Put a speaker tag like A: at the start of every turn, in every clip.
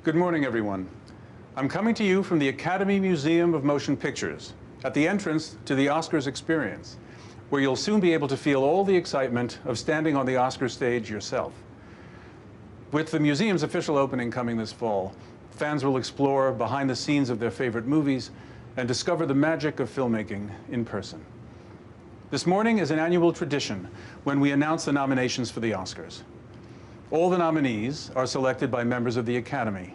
A: Good morning, everyone. I'm coming to you from the Academy Museum of Motion Pictures, at the entrance to the Oscars experience, where you'll soon be able to feel all the excitement of standing on the Oscar stage yourself. With the museum's official opening coming this fall, fans will explore behind the scenes of their favorite movies and discover the magic of filmmaking in person. This morning is an annual tradition when we announce the nominations for the Oscars. All the nominees are selected by members of the Academy,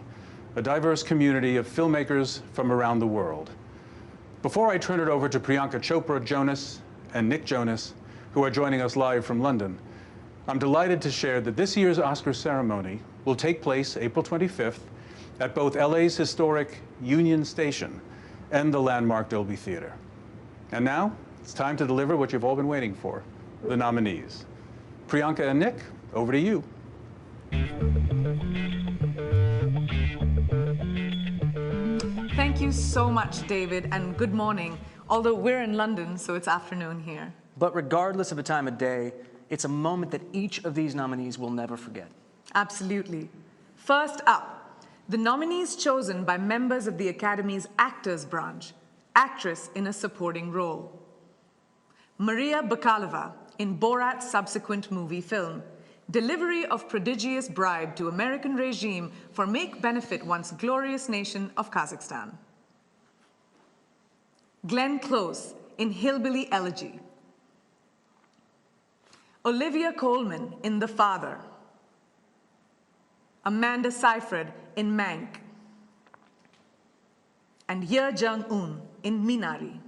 A: a diverse community of filmmakers from around the world. Before I turn it over to Priyanka Chopra, Jonas, and Nick Jonas, who are joining us live from London, I'm delighted to share that this year's Oscar ceremony will take place April 25th at both LA's historic Union Station and the landmark Dolby Theatre. And now, it's time to deliver what you've all been waiting for, the nominees. Priyanka and Nick, over to you.
B: Thank you so much, David, and good morning. Although we're in London, so it's afternoon here.
C: But regardless of the time of day, it's a moment that each of these nominees will never forget.
B: Absolutely. First up, the nominees chosen by members of the Academy's Actors Branch, actress in a supporting role. Maria Bakalova in Borat's subsequent movie film, delivery of prodigious bribe to American regime for make benefit once glorious nation of Kazakhstan. Glenn Close in Hillbilly Elegy. Olivia Colman in The Father. Amanda Seyfried in Mank. And Ye Jung-un in Minari.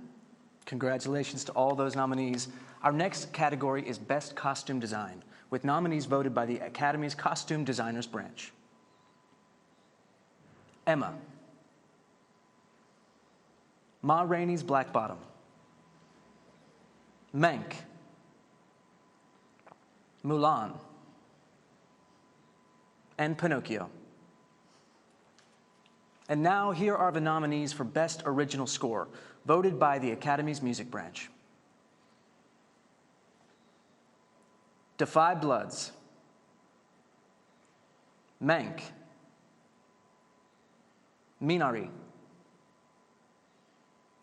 C: Congratulations to all those nominees. Our next category is Best Costume Design, with nominees voted by the Academy's Costume Designers Branch. Emma. Ma Rainey's Black Bottom. Mank. Mulan. And Pinocchio. And now here are the nominees for Best Original Score, voted by the Academy's Music Branch. Da 5 Bloods. Mank. Minari.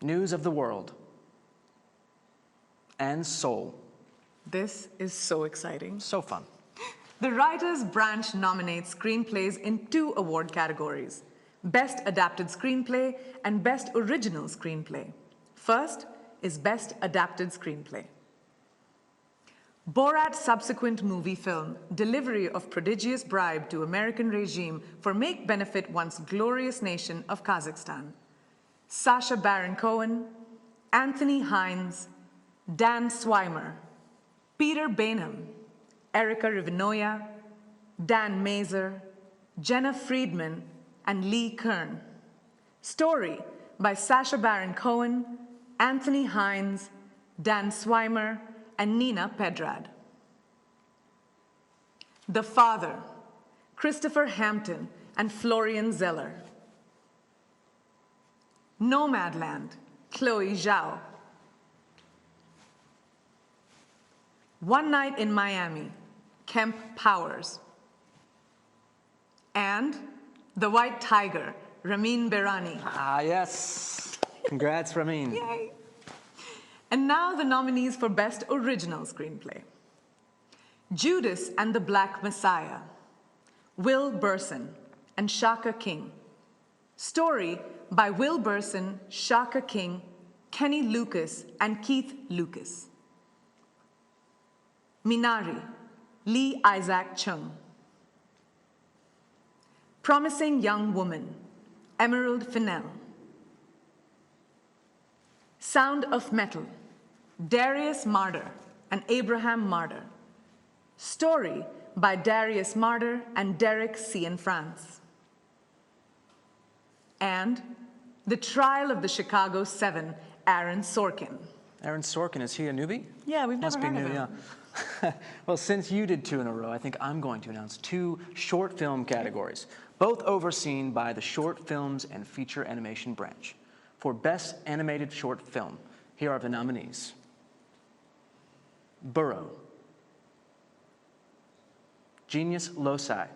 C: News of the World. And Soul.
B: This is so exciting.
C: So fun.
B: The Writers' Branch nominates screenplays in 2 award categories: Best Adapted Screenplay and Best Original Screenplay. First is Best Adapted Screenplay. Borat's subsequent movie film, delivery of prodigious bribe to American regime for make benefit once glorious nation of Kazakhstan. Sacha Baron Cohen, Anthony Hines, Dan Swimer, Peter Bainham, Erica Rivenoya, Dan Mazer, Jenna Friedman, and Lee Kern. Story by Sacha Baron Cohen, Anthony Hines, Dan Swimer, and Nina Pedrad. The Father, Christopher Hampton and Florian Zeller. Nomadland, Chloe Zhao. One Night in Miami, Kemp Powers. And The White Tiger, Ramin Berani.
C: Ah, yes. Congrats, Ramin.
B: Yay. And now the nominees for Best Original Screenplay. Judas and the Black Messiah, Will Burson and Shaka King. Story by Will Burson, Shaka King, Kenny Lucas, and Keith Lucas. Minari, Lee Isaac Chung. Promising Young Woman, Emerald Fennell. Sound of Metal, Darius Marder and Abraham Marder. Story by Darius Marder and Derek Cianfrance. And The Trial of the Chicago 7, Aaron Sorkin.
C: Aaron Sorkin, is he a newbie?
B: Yeah, we've
C: Must
B: never
C: be
B: heard
C: new,
B: of him.
C: yeah. Well, since you did 2 in a row, I think I'm going to announce 2 short film categories, both overseen by the Short Films and Feature Animation Branch. For Best Animated Short Film, here are the nominees. Burrow. Genius Loci.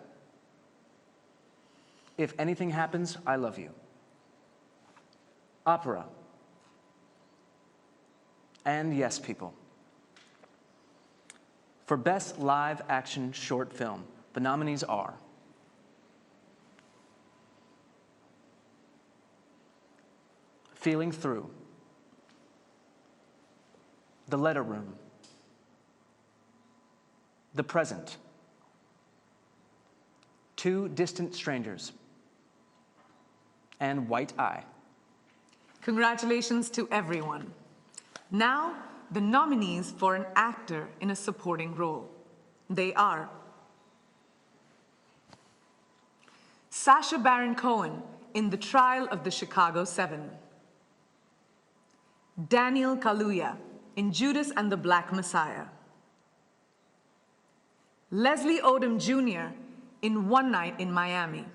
C: If Anything Happens, I Love You. Opera. And Yes, People. For Best Live Action Short Film, the nominees are Feeling Through, The Letter Room, The Present, Two Distant Strangers, and White Eye.
B: Congratulations to everyone. Now, the nominees for an actor in a supporting role. They are Sacha Baron Cohen in The Trial of the Chicago 7, Daniel Kaluuya in Judas and the Black Messiah, Leslie Odom Jr. in One Night in Miami,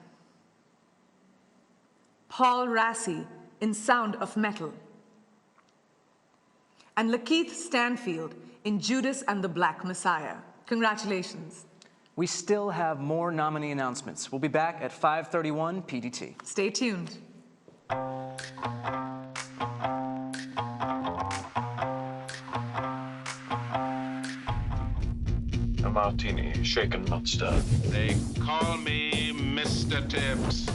B: Paul Rassi in Sound of Metal, and Lakeith Stanfield in Judas and the Black Messiah. Congratulations.
C: We still have more nominee announcements. We'll be back at 5:31 PDT.
B: Stay tuned.
D: A martini, shaken, not stirred.
E: They call me Mr. Tibbs.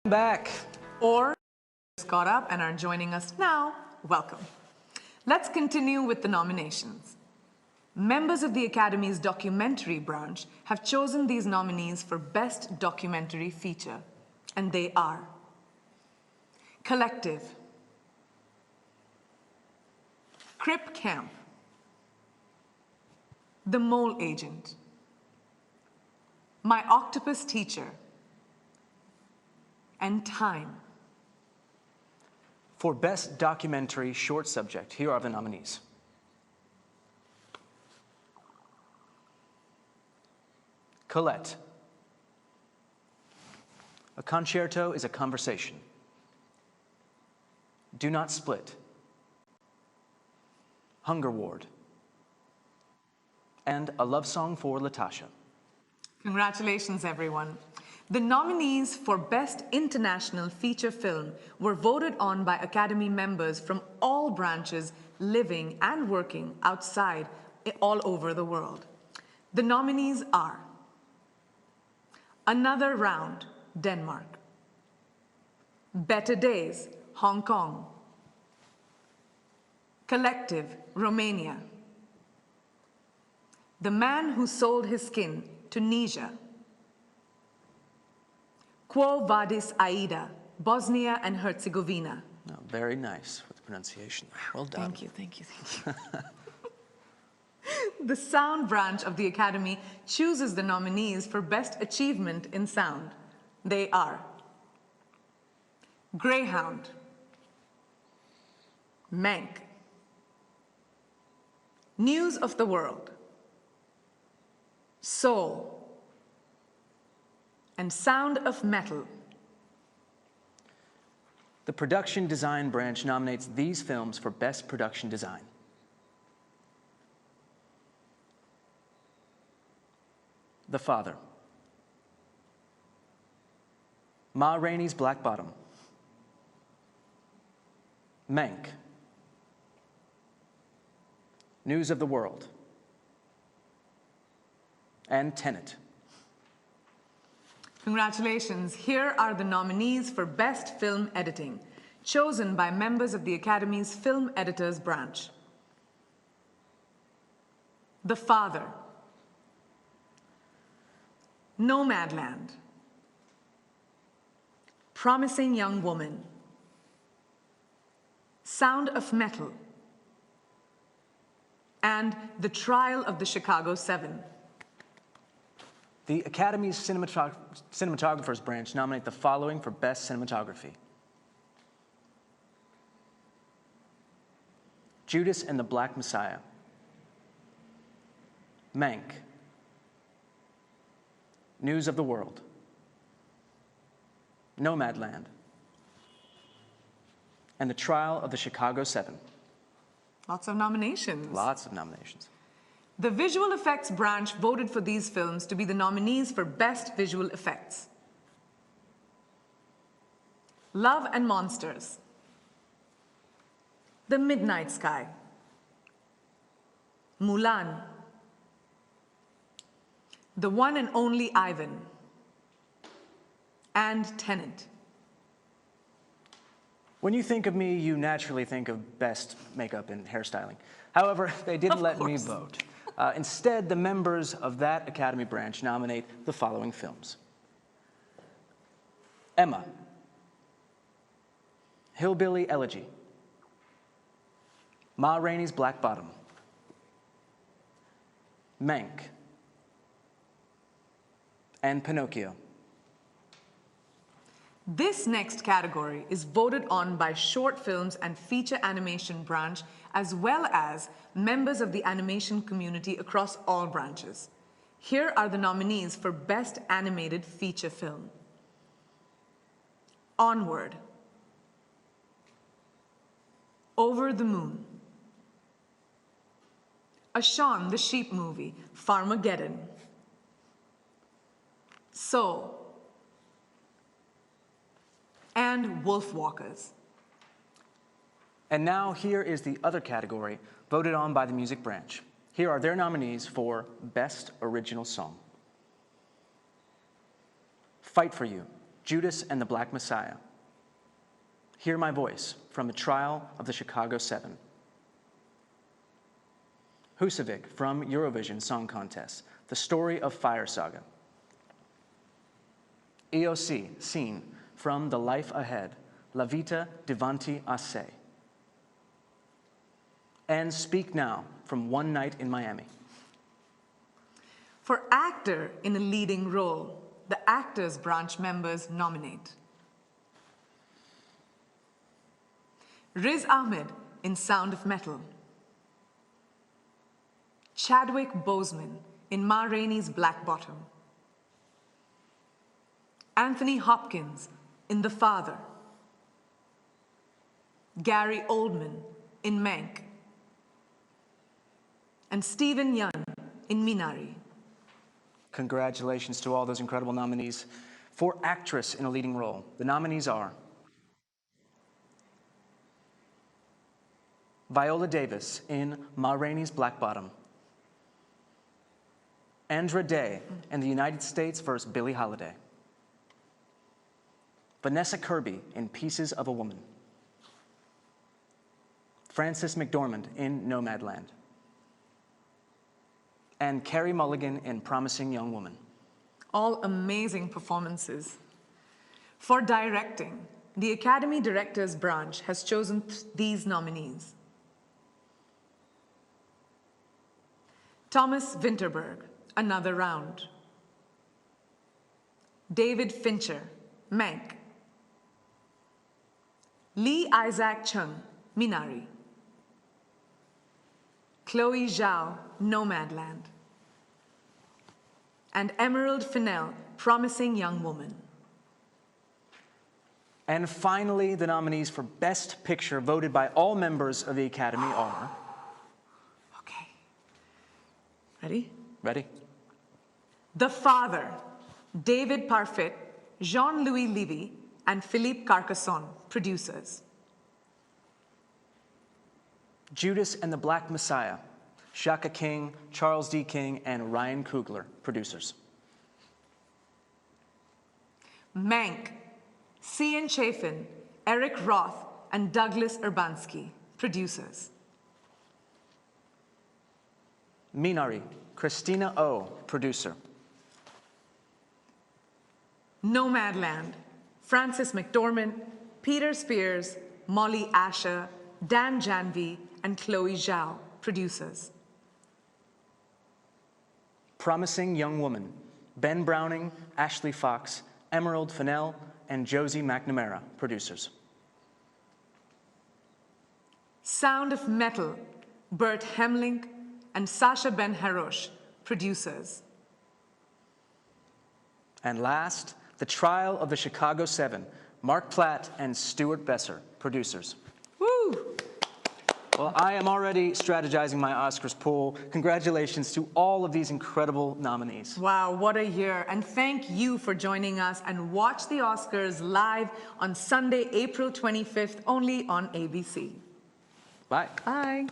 C: Back.
B: Or just got up and are joining us now, welcome. Let's continue with the nominations. Members of the Academy's documentary branch have chosen these nominees for Best Documentary Feature, and they are Collective, Crip Camp, The Mole Agent, My Octopus Teacher, and Time.
C: For Best Documentary Short Subject, here are the nominees. Colette. A concerto is a conversation. Do Not Split. Hunger Ward. And A Love Song for Latasha.
B: Congratulations, everyone. The nominees for Best International Feature Film were voted on by Academy members from all branches living and working outside all over the world. The nominees are Another Round, Denmark. Better Days, Hong Kong. Collective, Romania. The Man Who Sold His Skin, Tunisia. Quo Vadis Aida, Bosnia and Herzegovina.
C: Oh, very nice with the pronunciation. Well done.
B: Thank you, thank you, thank you. The Sound branch of the Academy chooses the nominees for Best Achievement in Sound. They are Greyhound, Mank, News of the World, Soul, and Sound of Metal.
C: The Production Design branch nominates these films for Best Production Design. The Father. Ma Rainey's Black Bottom. Mank. News of the World. And Tenet.
B: Congratulations. Here are the nominees for Best Film Editing, chosen by members of the Academy's Film Editors branch. The Father, Nomadland, Promising Young Woman, Sound of Metal, and The Trial of the Chicago 7.
C: The Academy's Cinematographers branch nominate the following for Best Cinematography. Judas and the Black Messiah. Mank. News of the World. Nomadland. And The Trial of the Chicago 7.
B: Lots of nominations.
C: Lots of nominations.
B: The Visual Effects branch voted for these films to be the nominees for Best Visual Effects. Love and Monsters, The Midnight Sky, Mulan, The One and Only Ivan, and Tenet.
C: When you think of me, you naturally think of best makeup and hairstyling. However, they didn't let me vote. Instead, the members of that Academy branch nominate the following films. Emma, Hillbilly Elegy, Ma Rainey's Black Bottom, Mank, and Pinocchio.
B: This next category is voted on by Short Films and Feature Animation branch, as well as members of the animation community across all branches. Here are the nominees for Best Animated Feature Film. Onward, Over the Moon, A Shaun the Sheep Movie, Farmageddon, Soul, and Wolfwalkers.
C: And now here is the other category voted on by the music branch. Here are their nominees for Best Original Song. Fight for You, Judas and the Black Messiah. Hear My Voice from The Trial of the Chicago 7. Husavik from Eurovision Song Contest, The Story of Fire Saga. EOC, Scene from The Life Ahead, La Vita Davanti a Se. And Speak Now from One Night in Miami.
B: For actor in a leading role, the Actors Branch members nominate Riz Ahmed in Sound of Metal, Chadwick Boseman in Ma Rainey's Black Bottom, Anthony Hopkins in The Father, Gary Oldman in Mank, and Stephen Yeun in Minari.
C: Congratulations to all those incredible nominees. For actress in a leading role, the nominees are Viola Davis in Ma Rainey's Black Bottom, Andra Day in The United States vs. Billie Holiday, Vanessa Kirby in Pieces of a Woman, Frances McDormand in Nomadland, and Carey Mulligan in Promising Young Woman.
B: All amazing performances. For directing, the Academy Directors Branch has chosen these nominees. Thomas Vinterberg, Another Round. David Fincher, Mank. Lee Isaac Chung, Minari. Chloe Zhao, Nomadland. And Emerald Fennell, Promising Young Woman.
C: And finally, the nominees for Best Picture voted by all members of the Academy are...
B: Okay. Ready?
C: Ready?
B: The Father, David Parfit, Jean-Louis Levy, and Philippe Carcassonne, producers.
C: Judas and the Black Messiah, Shaka King, Charles D. King, and Ryan Coogler, producers.
B: Mank, Cian Chafin, Eric Roth, and Douglas Urbanski, producers.
C: Minari, Christina Oh, producer.
B: Nomadland, Frances McDormand, Peter Spears, Molly Asher, Dan Janvi, and Chloe Zhao, producers.
C: Promising Young Woman, Ben Browning, Ashley Fox, Emerald Fennell, and Josie McNamara, producers.
B: Sound of Metal, Bert Hemling, and Sasha Ben Harosh, producers.
C: And last, The Trial of the Chicago 7, Mark Platt and Stuart Besser, producers.
B: Woo!
C: Well, I am already strategizing my Oscars pool. Congratulations to all of these incredible nominees.
B: Wow, what a year. And thank you for joining us, and watch the Oscars live on Sunday, April 25th, only on ABC.
C: Bye.
B: Bye.